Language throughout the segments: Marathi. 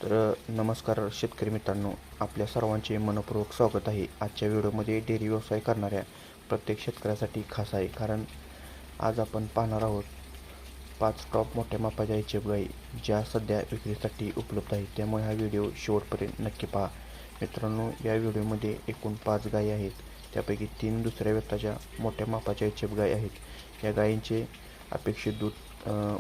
नमस्कार शेतकरी मित्रांनो, आपल्या सर्वांचे मनपूर्वक स्वागत आहे. आजच्या व्हिडिओमध्ये डेअरी व्यवसाय करणाऱ्या प्रत्येक शेतकऱ्यासाठी खास आहे, कारण आज आपण पाहणार आहोत 5 टॉप मोठ्या मापाच्या एच-एफ गाई ज्या सध्या विक्रीसाठी उपलब्ध आहेत. त्यामुळे हा व्हिडिओ शेवटपर्यंत नक्की पहा. मित्रांनो, या व्हिडिओमध्ये एकूण 5 गायी आहेत. त्यापैकी 3 दुसऱ्या व्यताच्या मोठ्या मापाच्या एच-एफ गायी आहेत. या गायींचे अपेक्षित दूध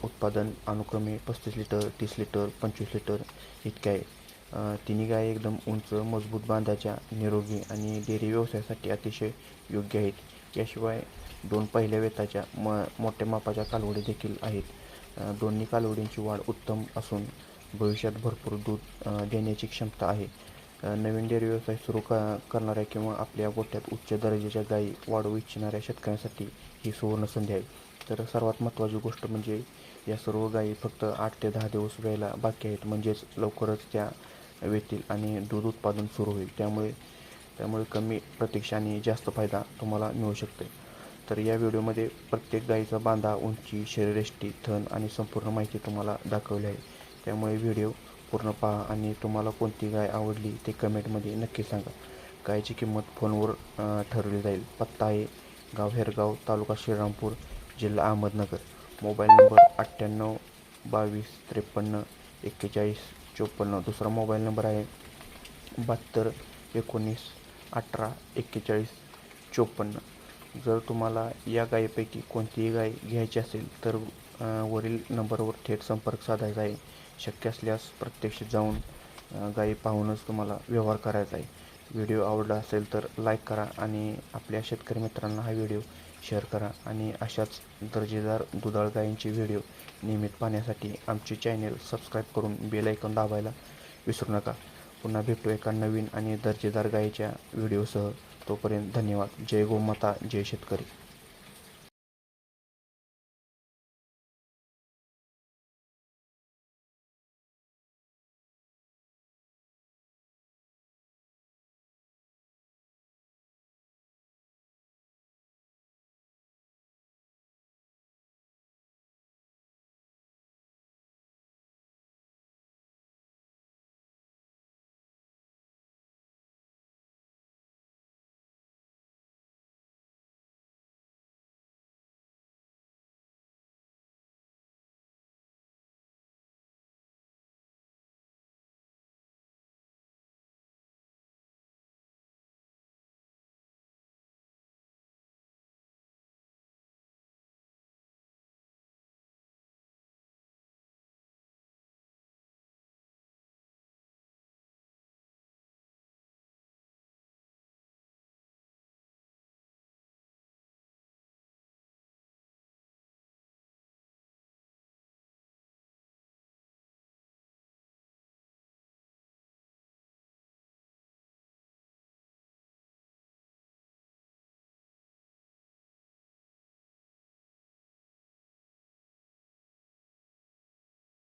उत्पादन अनुक्रमे 35 लिटर, 30 लिटर, 25 लिटर इतके आहे. तिन्ही गायी एकदम उंच, मजबूत बांधाच्या, निरोगी आणि डेअरी व्यवसायासाठी अतिशय योग्य आहेत. याशिवाय 2 पहिल्या वेताच्या मोठ्या मापाच्या कालवडी देखील आहेत. दोन्ही कालवडींची वाढ उत्तम असून भविष्यात भरपूर दूध देण्याची क्षमता आहे. नवीन डेअरी व्यवसाय सुरू करणाऱ्या किंवा आपल्या गोठ्यात उच्च दर्जाच्या गायी वाढवू इच्छिणाऱ्या शेतकऱ्यांसाठी ही सुवर्ण संधी आहे. तर सर्वात महत्त्वाची गोष्ट म्हणजे या सर्व गायी फक्त 8 ते 10 दिवस व्यायला बाकी आहेत, म्हणजेच लवकरच त्या वेतील आणि दूध उत्पादन सुरू होईल. त्यामुळे कमी प्रतीक्षा आणि जास्त फायदा तुम्हाला मिळू शकते. तर या व्हिडिओमध्ये प्रत्येक गायीचा बांधा, उंची, शरीरयष्टी, थन आणि संपूर्ण माहिती तुम्हाला दाखवली आहे. त्यामुळे व्हिडिओ पूर्ण पहा आणि तुम्हाला कोणती गाय आवडली ते कमेंटमध्ये नक्की सांगा. गायीची किंमत फोनवर ठरवली जाईल. पत्ता आहे गाव हेरगाव, तालुका श्रीरामपूर, जिल्हा अहमदनगर. Mobile number 98 22 53 41 54. दुसरा मोबाईल नंबर आहे 72 19 18 41 54. जर तुम्हाला या गायीपैकी कोणतीही गाय घ्यायची असेल तर वरील नंबरवर थेट संपर्क साधायचा आहे. शक्य असल्यास प्रत्यक्ष जाऊन गायी पाहूनच तुम्हाला व्यवहार करायचा आहे. व्हिडिओ आवडला असेल तर लाईक करा आणि आपल्या शेतकरी मित्रांना हा व्हिडिओ शेअर करा. आणि अशाच दर्जेदार दुधाळ गायींचे व्हिडिओ नियमित पाहण्यासाठी आमचे चॅनेल सबस्क्राईब करून बेल आयकॉन दाबायला विसरू नका. पुन्हा भेटू एका नवीन आणि दर्जेदार गायीच्या व्हिडिओसह. तोपर्यंत धन्यवाद. जय गोमाता, जय शेतकरी.